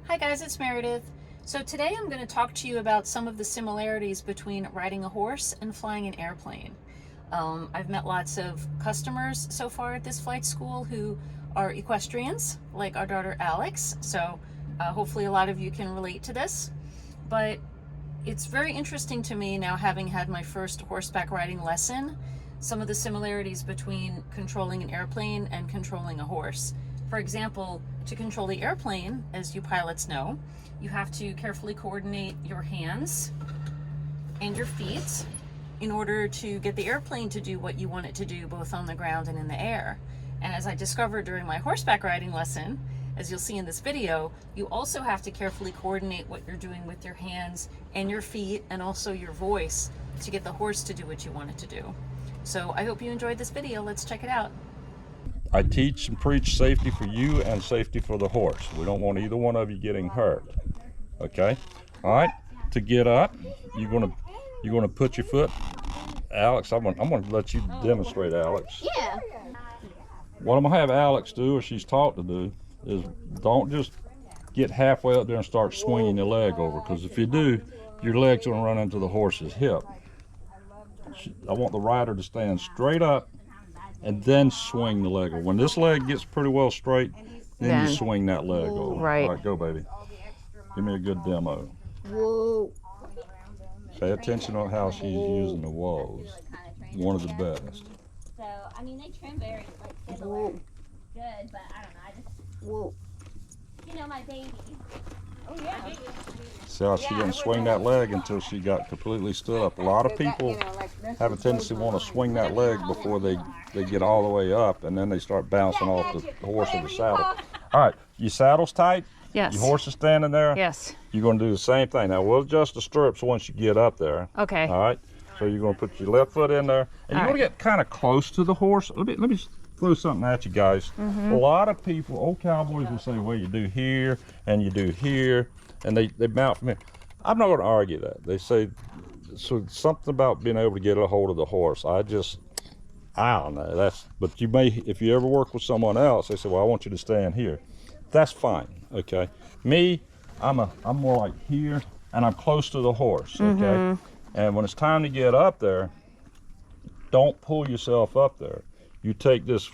Hi guys, it's Meredith. So today I'm going to talk to you about some of the similarities between riding a horse and flying an airplane. I've met lots of customers so far at this flight school who are equestrians, like our daughter Alex, so hopefully a lot of you can relate to this. But it's very interesting to me now, having had my first horseback riding lesson, some of the similarities between controlling an airplane and controlling a horse. For example, to control the airplane, as you pilots know, you have to carefully coordinate your hands and your feet in order to get the airplane to do what you want it to do, both on the ground and in the air. And as I discovered during my horseback riding lesson, as you'll see in this video, you also have to carefully coordinate what you're doing with your hands and your feet and also your voice to get the horse to do what you want it to do. So I hope you enjoyed this video. Let's check it out. I teach and preach safety for you and safety for the horse. We don't want either one of you getting hurt. Okay? All right. To get up, you're gonna put your foot. Alex, I'm gonna let you demonstrate, Alex. Yeah. What I'm gonna have Alex do, or she's taught to do, is don't just get halfway up there and start swinging your leg over. Because if you do, your leg's gonna run into the horse's hip. I want the rider to stand straight up and then swing the leg over. When this leg gets pretty well straight, then you swing that leg over. Right. All right, go, baby. Give me a good demo. Whoa. Pay attention on how she's using the woes. One of the best. So, I mean, they trim very, like, similar. Good, but I don't know, I just, Whoa. you know, my baby. Oh, yeah. See how she didn't swing that leg until she got completely stood up. A lot of people have a tendency to want to swing that leg before they get all the way up, and then they start bouncing off the horse or the saddle. All right, your saddle's tight? Yes. Your horse is standing there? Yes. You're going to do the same thing. Now, we'll adjust the stirrups once you get up there. Okay. All right? So you're going to put your left foot in there, and you want to get kind of close to the horse. Let me throw something at you guys. A lot of people, old cowboys will say, well, you do here, and you do here, and they mount from here. I'm not going to argue that. They say, so something about being able to get a hold of the horse. I don't know. But you may, if you ever work with someone else, they say, well, I want you to stand here. That's fine, okay? Me, I'm more like here, and I'm close to the horse, okay? And when it's time to get up there, don't pull yourself up there. You take this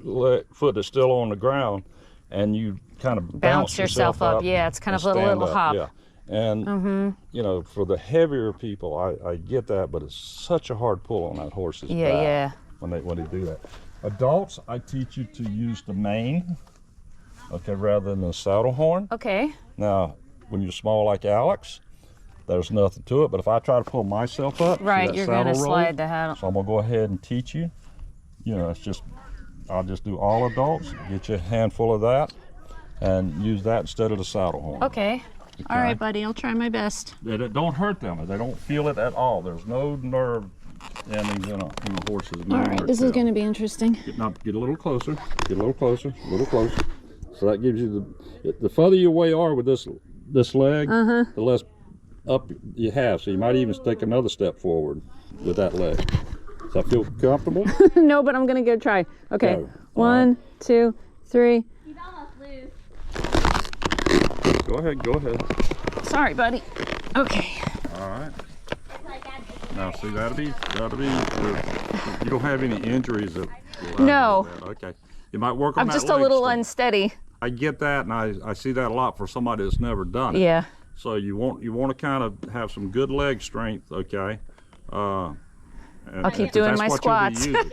foot that's still on the ground, and you kind of bounce yourself up. Yeah, it's kind of a little hop. Yeah. And you know, for the heavier people, I get that, but it's such a hard pull on that horse's back when they do that. Adults, I teach you to use the mane, okay, rather than the saddle horn. Okay. Now, when you're small like Alex, there's nothing to it. But if I try to pull myself up, Right, you're going to slide the handle. So I'm going to go ahead and teach you. You know, I'll just do all adults. Get you a handful of that, and use that instead of the saddle horn. Okay. All right, buddy. I'll try my best. It don't hurt them. They don't feel it at all. There's no nerve endings in a horse's mane. All right, this is going to be interesting. Get a little closer. Get a little closer. A little closer. So that gives you the further you away are with this leg, the less up you have. So you might even take another step forward with that leg. Does that feel comfortable? No, but I'm going to give it a try. Okay. Go. 1, 2, 3. He's almost loose. Go ahead. Go ahead. Sorry, buddy. Okay. All right. It's like I Now, see, that'll be. You don't have any injuries that. No. Okay. You might work on I'm that just a leg little strength. unsteady. I get that, and I see that a lot for somebody that's never done it. Yeah. So you want to kind of have some good leg strength, okay? I'll keep doing that's my what you'll be squats. using.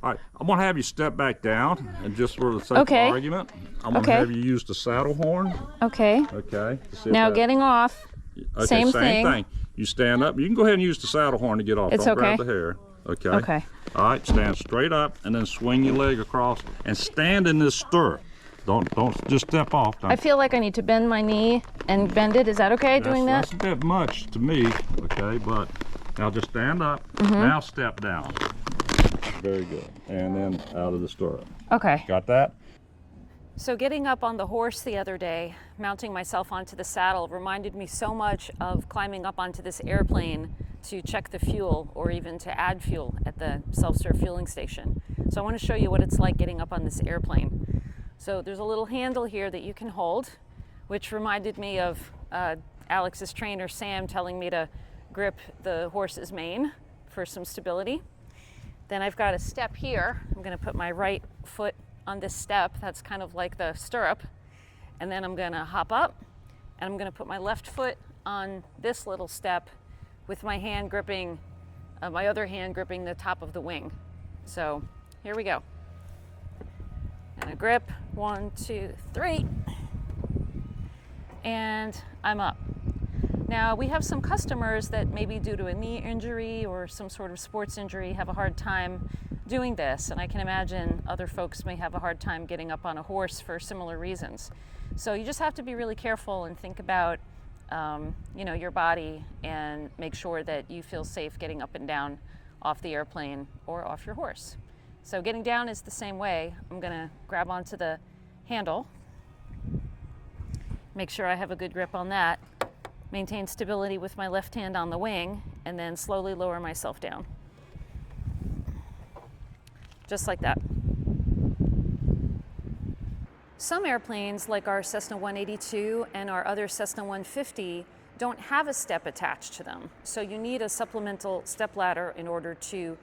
All right, I'm gonna have you step back down, and just for the sake of argument, I'm gonna have you use the saddle horn. Okay. Okay. Now getting off. Okay, same thing. You stand up. You can go ahead and use the saddle horn to get off. It's Don't okay. grab the hair. Okay. Okay. All right, stand straight up, and then swing your leg across, and stand in this stirrup. Don't just step off. I feel like I need to bend my knee and bend it. Is that okay, doing that? That's a bit much to me, okay, but now just stand up. Now step down. Very good. And then out of the stirrup. Okay. Got that? So getting up on the horse the other day, mounting myself onto the saddle, reminded me so much of climbing up onto this airplane to check the fuel or even to add fuel at the self-serve fueling station. So I want to show you what it's like getting up on this airplane. So there's a little handle here that you can hold. which reminded me of Alex's trainer, Sam, telling me to grip the horse's mane for some stability. Then I've got a step here. I'm gonna put my right foot on this step. That's kind of like the stirrup. And then I'm gonna hop up and I'm gonna put my left foot on this little step with my hand gripping, my other hand gripping the top of the wing. So here we go. And a grip, 1, 2, 3. And I'm up. Now we have some customers that maybe due to a knee injury or some sort of sports injury have a hard time doing this, and I can imagine other folks may have a hard time getting up on a horse for similar reasons. So you just have to be really careful and think about you know, your body and make sure that you feel safe getting up and down off the airplane or off your horse. So getting down is the same way. I'm gonna grab onto the handle, make sure I have a good grip on that, maintain stability with my left hand on the wing, and then slowly lower myself down. Just like that. Some airplanes, like our Cessna 182 and our other Cessna 150, don't have a step attached to them. So you need a supplemental step ladder in order to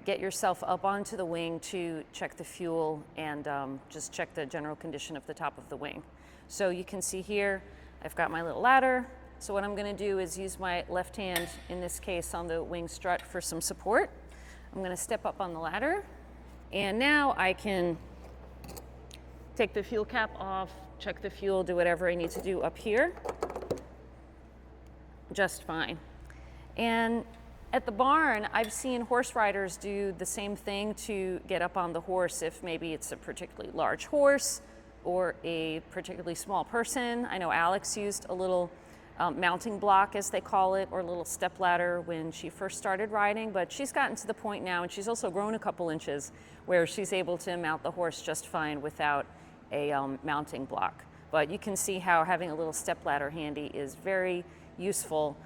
get yourself up onto the wing to check the fuel and just check the general condition of the top of the wing. So you can see here, I've got my little ladder. So what I'm gonna do is use my left hand, in this case on the wing strut, for some support. I'm gonna step up on the ladder, and now I can take the fuel cap off, check the fuel, do whatever I need to do up here. Just fine. And at the barn, I've seen horse riders do the same thing to get up on the horse if maybe it's a particularly large horse or a particularly small person. I know Alex used a little mounting block, as they call it, or a little step ladder when she first started riding, but she's gotten to the point now, and she's also grown a couple inches, where she's able to mount the horse just fine without a mounting block. But you can see how having a little step ladder handy is very useful,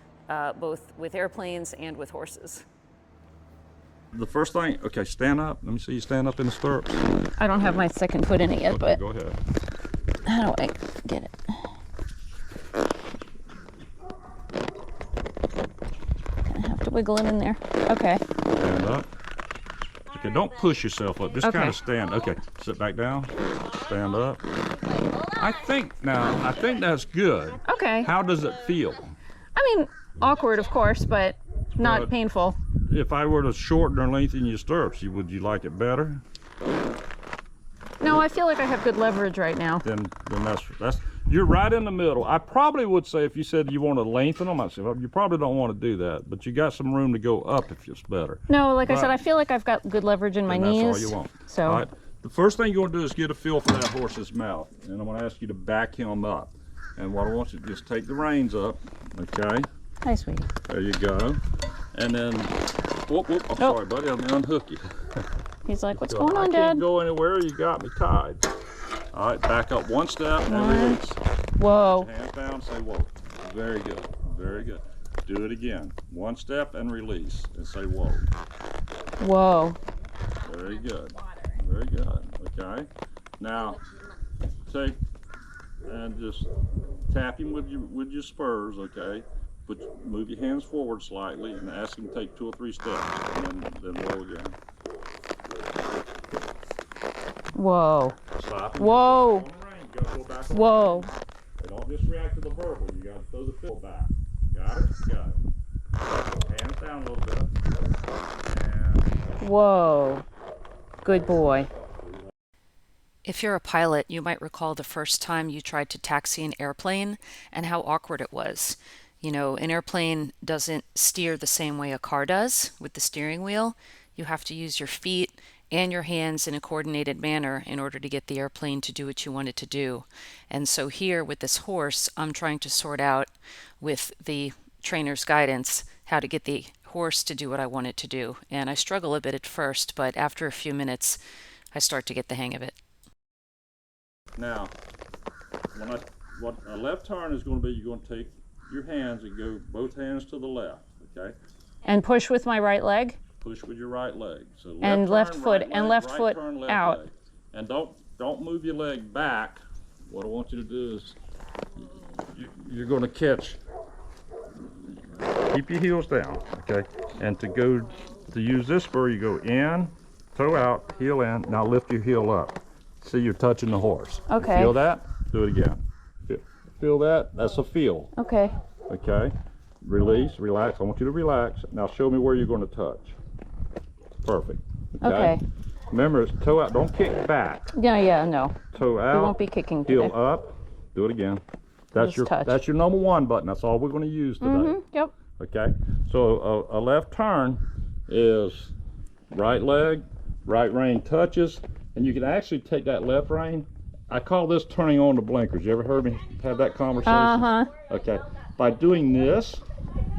both with airplanes and with horses. The first thing, okay, stand up. Let me see you stand up in the stirrups. I don't have my second foot in it yet, Okay, but go ahead. how do I get it? I have to wiggle it in there. Okay. Stand up. Okay, don't push yourself up. Just Okay. kind of stand. Okay, sit back down. Stand up. I think that's good. Okay. How does it feel? I mean, awkward, of course, but not But- painful. If I were to shorten or lengthen your stirrups, would you like it better? No, I feel like I have good leverage right now. Then that's you're right in the middle. I probably would say if you said you want to lengthen them, I'd say well, you probably don't want to do that, but you got some room to go up if it's better. No, like I said, Right. I feel like I've got good leverage in my And knees. that's all you want. So, All right. The first thing you want to do is get a feel for that horse's mouth, and I'm going to ask you to back him up. And what I want you to do is take the reins up, okay? hi, sweetie. There you go. And then, whoop, whoop. I'm Oh. sorry, buddy. I'm going to unhook you. He's like, what's So going on, I Dad? can't go anywhere. You got me tied. All right, back up one step and One. release. Whoa. Hands down, say whoa. Very good, very good. Do it again. One step and release, and say whoa. Whoa. Very good, very good. Okay. Now, take and just tap him with your spurs. Okay. Move your hands forward slightly and ask him to take 2 or 3 steps, and then whoa again. Whoa. Stop. Whoa. On the rein. You gotta pull back on Whoa. the rein. They don't just react to the verbal. You gotta throw the feel back. Got it? Got it. Hands down a little bit. And Whoa. Good boy. If you're a pilot, you might recall the first time you tried to taxi an airplane and how awkward it was. You know, an airplane doesn't steer the same way a car does with the steering wheel. You have to use your feet and your hands in a coordinated manner in order to get the airplane to do what you want it to do. And so here with this horse, I'm trying to sort out with the trainer's guidance how to get the horse to do what I want it to do. And I struggle a bit at first, but after a few minutes, I start to get the hang of it. now, what a left turn is going to be, you're going to take your hands and go both hands to the left. Okay. And push with my right leg? Push with your right leg. So left And turn, left foot, right and leg, left right foot turn, left out. leg. And don't move your leg back. What I want you to do is you're going to catch. Keep your heels down, okay? And to use this spur, you go in, toe out, heel in. Now lift your heel up. See, you're touching the horse. Okay. Feel that? Do it again. Feel that? That's a feel. Okay. Okay. Release, relax. I want you to relax. Now show me where you're going to touch. Perfect. Okay. Remember, it's toe out. Don't kick back. Yeah, no. Toe out. We won't be kicking today. Heel up. Do it again. Just touch. That's your number one button. That's all we're going to use today. Yep. Okay. So a left turn is right leg, right rein touches, and you can actually take that left rein. I call this turning on the blinkers. You ever heard me have that conversation? Okay. By doing this,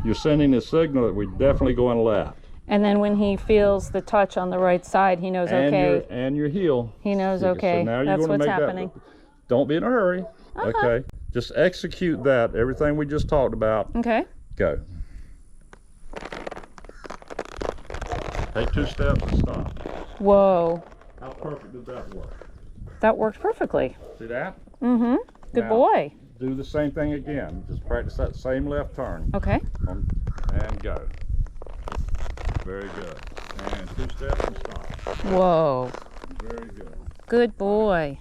you're sending a signal that we're definitely going left. And then when he feels the touch on the right side, he knows okay. And your heel. He knows So okay. now you're That's going to what's make happening. that. Don't be in a hurry. Okay. Just execute that. Everything we just talked about. Okay. Go. Take 2 steps and stop. Whoa. How perfect did that work? That worked perfectly. See that? Mm-hmm. Good Now, boy. Do the same thing again. Just practice that same left turn. Okay. And go. Very good. And 2 steps and stop. Whoa. Very good. Good boy.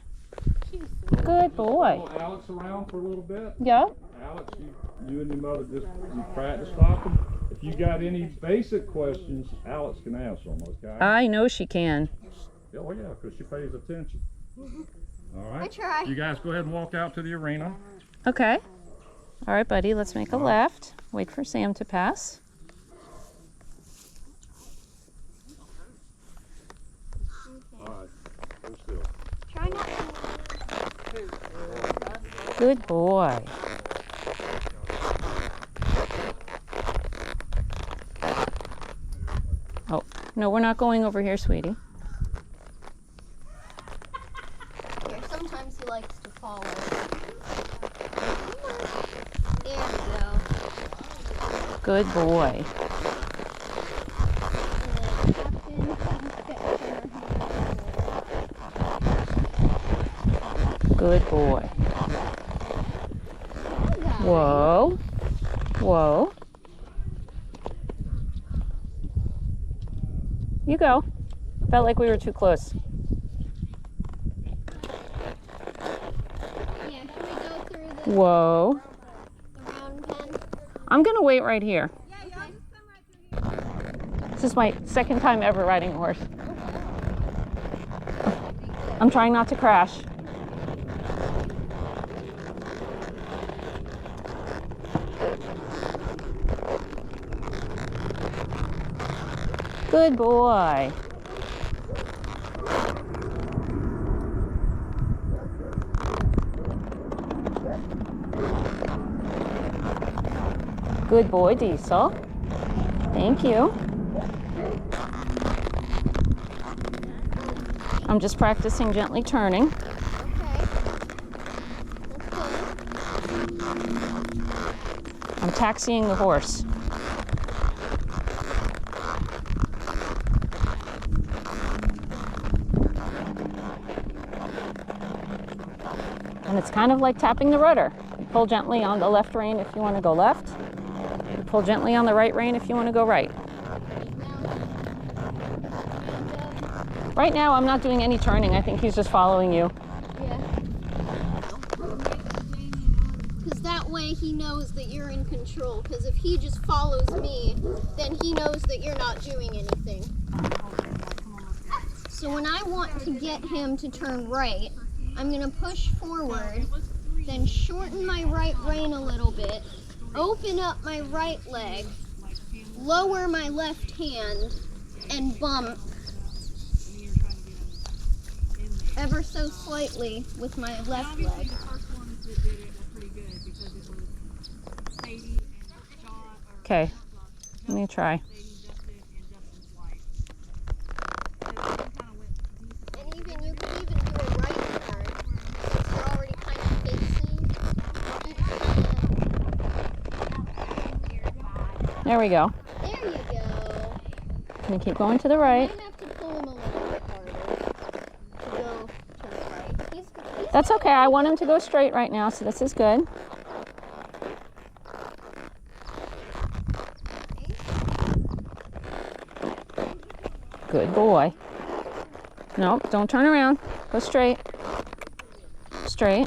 Good boy. Follow Alex around for a little bit. Yeah. Alex, you and your mother just practice stopping. If you got any basic questions, Alex can answer them, okay? I know she can. Oh yeah, because she pays attention. All right. I try. You guys go ahead and walk out to the arena. Okay. All right, buddy, let's make a left. Wait for Sam to pass. All right. Hold still. Try not to. Good boy. Oh, no, we're not going over here, sweetie. Here, sometimes he likes to follow. There we go. Good boy. Good boy. Whoa. Whoa. You go. Felt like we were too close. Yeah, can we go through the Whoa. round pen? I'm gonna wait right here. Yeah, y'all just come right through here. This is my second time ever riding a horse. I'm trying not to crash. Good boy. Good boy, Diesel. Thank you. I'm just practicing gently turning. I'm taxiing the horse. And it's kind of like tapping the rudder. You pull gently on the left rein if you want to go left. You pull gently on the right rein if you want to go right. Right now, I'm not doing any turning. I think he's just following you. Yeah. Because that way he knows that you're in control. Because if he just follows me, then he knows that you're not doing anything. So when I want to get him to turn right, I'm going to push forward, then shorten my right rein a little bit, open up my right leg, lower my left hand, and bump ever so slightly with my left leg. Okay, let me try. And even you can even do a right turn since you're already kind of facing. There we go. There you go. Can you keep going to the You right? might have to pull him a little bit harder to go to the right. He's That's okay. I want him to go straight right now, so this is good. Good boy. No, don't turn around. Go straight. Straight.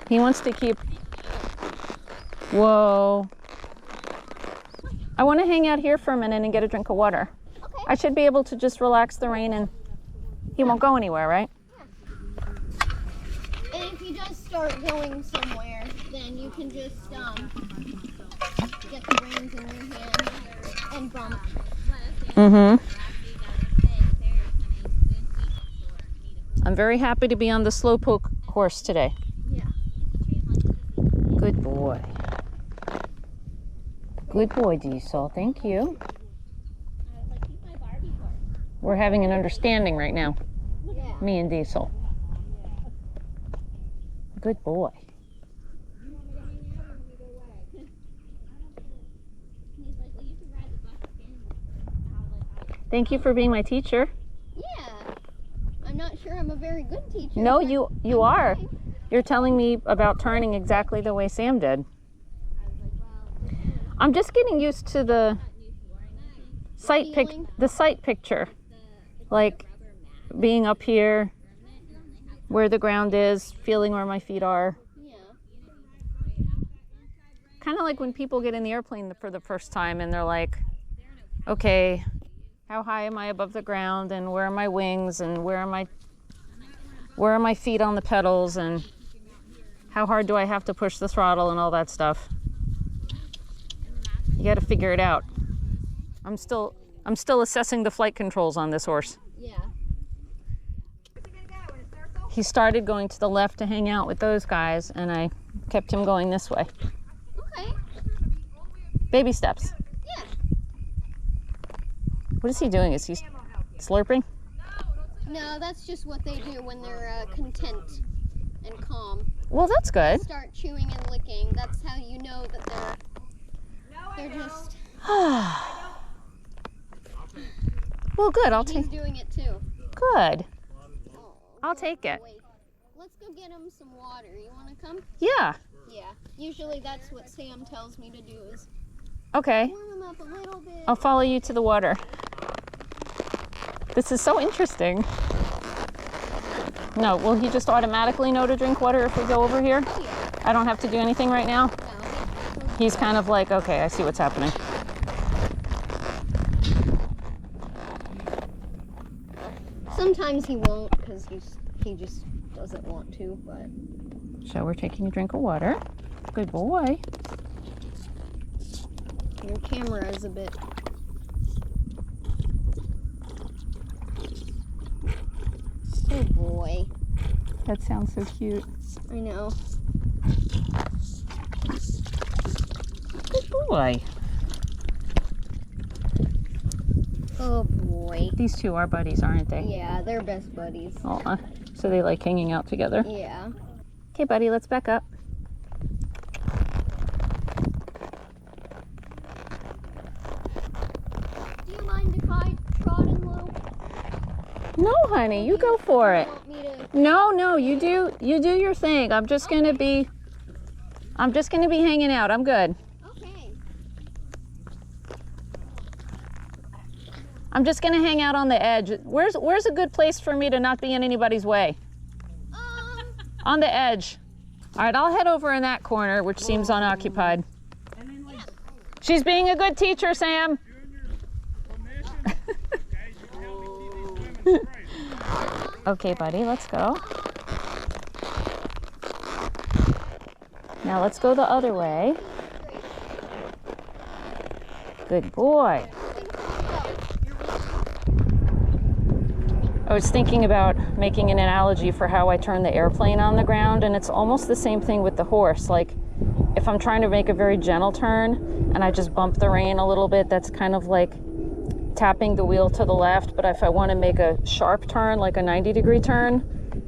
He wants to keep... Whoa. I want to hang out here for a minute and get a drink of water. Okay. I should be able to just relax the rein and he won't go anywhere, right? And if he does start going somewhere, then you can just get the reins in your hand and bump. Mm-hmm. I'm very happy to be on the slowpoke horse today. Yeah. Good boy. Good boy, Diesel. Thank you. We're having an understanding right now, Yeah. me and Diesel. Good boy. Thank you for being my teacher. Yeah. I'm not sure I'm a very good teacher. No, but you are. You're telling me about turning exactly the way Sam did. I'm just getting used to the sight picture. Like being up here where the ground is, feeling where my feet are. Yeah. Kind of like when people get in the airplane for the first time and they're like, okay, how high am I above the ground and where are my wings and where are my feet on the pedals and how hard do I have to push the throttle and all that stuff. You got to figure it out. I'm still assessing the flight controls on this horse. Yeah. He started going to the left to hang out with those guys and I kept him going this way. Okay. Baby steps. Yeah. What is he doing? Is he slurping? No, that's just what they do when they're content and calm. Well, that's good. Start chewing and licking. That's how you know that they're just. Well, good. I'll He's take. doing it too. Good. Oh, I'll take it. boy. Let's go get him some water. You want to come? Yeah. Yeah. Usually that's what Sam tells me to do is Okay. warm him up a little bit. I'll follow you to the water. This is so interesting. No, will he just automatically know to drink water if we go over here? Oh, yeah. I don't have to do anything right now? No. He's kind of like, okay, I see what's happening. Sometimes he won't because he just doesn't want to, but. So we're taking a drink of water. Good boy. Your camera is a bit. Good boy. That sounds so cute. I know. Good boy. Oh boy. These two are buddies, aren't they? Yeah, they're best buddies. Aw. So they like hanging out together. Yeah. Okay, buddy, let's back up. Do you mind if I trot in low? No, honey, you go for it. Want me to? No, you do your thing. I'm just gonna be hanging out. I'm good. Okay. I'm just gonna hang out on the edge. Where's a good place for me to not be in anybody's way? On the edge. All right, I'll head over in that corner, which seems unoccupied. She's being a good teacher, Sam. Okay, buddy, let's go. Now let's go the other way. Good boy. I was thinking about making an analogy for how I turn the airplane on the ground, and it's almost the same thing with the horse. Like, if I'm trying to make a very gentle turn and I just bump the rein a little bit, that's kind of like tapping the wheel to the left. But if I want to make a sharp turn, like a 90-degree turn,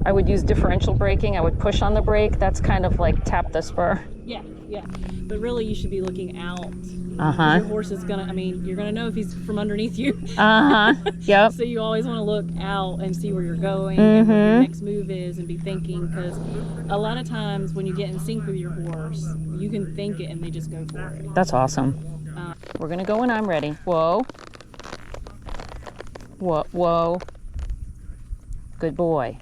I would use differential braking. I would push on the brake. That's kind of like tap the spur. Yeah, yeah. But really, you should be looking out. Uh-huh. Your horse is gonna, I mean, you're gonna know if he's from underneath you. Uh-huh. Yep. So you always want to look out and see where you're going and what your next move is and be thinking, because a lot of times when you get in sync with your horse, you can think it and they just go for it. That's awesome. We're gonna go when I'm ready. Whoa. Whoa, whoa. Good boy.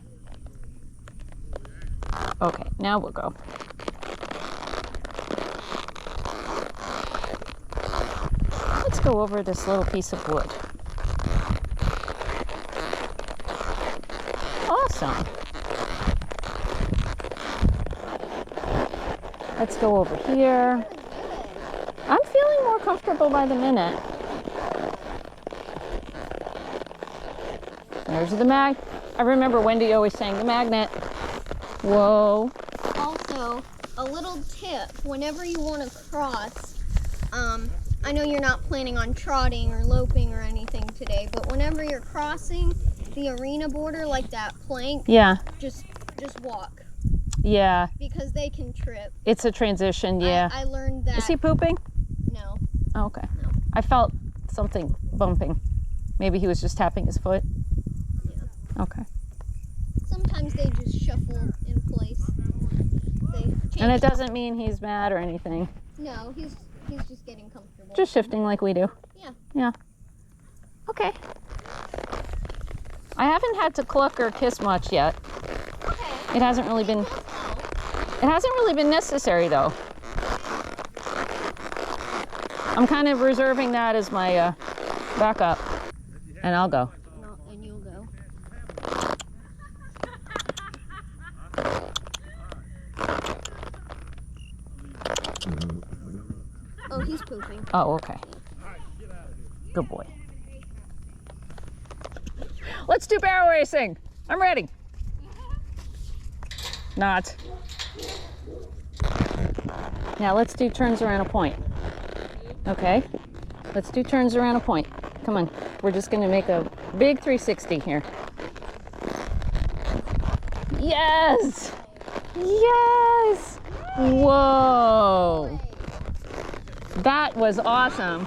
Okay, now we'll go. Let's go over this little piece of wood. Awesome. Let's go over here. I'm feeling more comfortable by the minute. There's the mag. I remember Wendy always saying the magnet. Whoa. Also, a little tip, whenever you want to cross, I know you're not planning on trotting or loping or anything today, but whenever you're crossing the arena border, like that plank, Yeah. just walk, Yeah. because they can trip. It's a transition, yeah. I learned that. Is he pooping? No. Oh, okay. I felt something bumping. Maybe he was just tapping his foot. Yeah. Okay. Sometimes they just shuffle in place. They change. And it doesn't mean he's mad or anything. No, he's just getting comfortable. Just shifting like we do. Yeah. Yeah. Okay. I haven't had to cluck or kiss much yet. Okay. It hasn't really been. It hasn't really been necessary though. I'm kind of reserving that as my backup, and I'll go. No, and you'll go. Oh, he's pooping. Oh, okay. Good boy. Let's do barrel racing. I'm ready. Not. Now let's do turns around a point. Okay. Let's do turns around a point. Come on. We're just going to make a big 360 here. Yes! Yes! Whoa! That was awesome.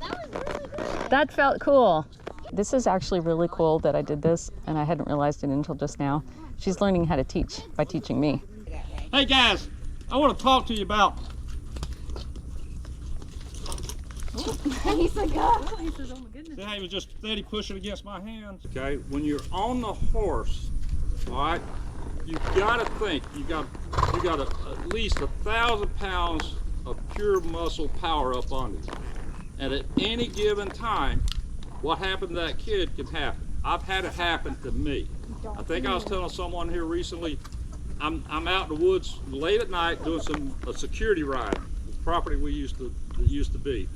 That was really good. That felt cool. This is actually really cool that I did this, and I hadn't realized it until just now. She's learning how to teach by teaching me. Hey guys, I want to talk to you about. He's like, oh. He says, oh my goodness. See how he was just steady pushing against my hands? Okay, when you're on the horse, all right, you gotta think you got at least 1,000 pounds of pure muscle power up on you. And at any given time, what happened to that kid can happen. I've had it happen to me. I think I was telling someone here recently, I'm out in the woods late at night doing a security ride, the property we used to be.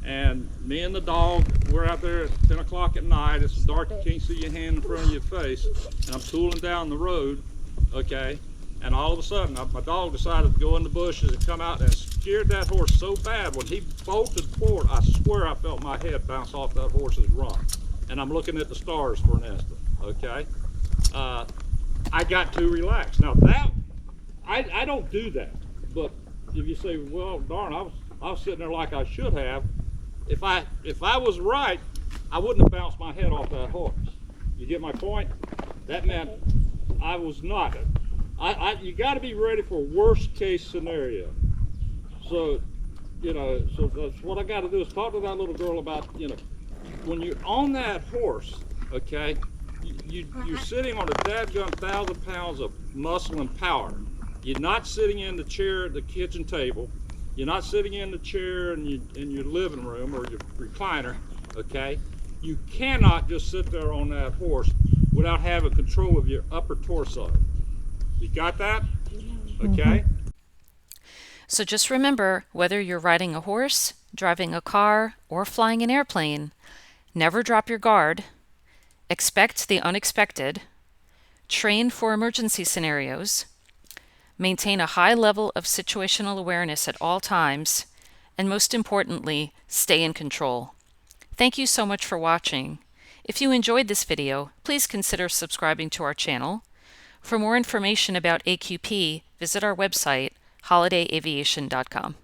And me and the dog, we're out there at 10 o'clock at night. It's dark, you can't see your hand in front of your face. And I'm tooling down the road, okay? And all of a sudden, my dog decided to go in the bushes and come out and scared that horse so bad. When he bolted forward, I swear I felt my head bounce off that horse's rump. And I'm looking at the stars for an instant, okay? I got too relaxed. Now that, I don't do that. But if you say, well, darn, I was sitting there like I should have. If I was right, I wouldn't have bounced my head off that horse. You get my point? That meant I was not. You got to be ready for worst case scenario. So, so that's what I got to do is talk to that little girl about, when you're on that horse, okay, you're sitting on a dadgum 1,000 pounds of muscle and power. You're not sitting in the chair at the kitchen table. You're not sitting in the chair in your living room or your recliner, okay? You cannot just sit there on that horse without having control of your upper torso. You got that? Okay? So just remember, whether you're riding a horse, driving a car, or flying an airplane, never drop your guard, expect the unexpected, train for emergency scenarios, maintain a high level of situational awareness at all times, and most importantly, stay in control. Thank you so much for watching. If you enjoyed this video, please consider subscribing to our channel. For more information about AQP, visit our website, holidayaviation.com.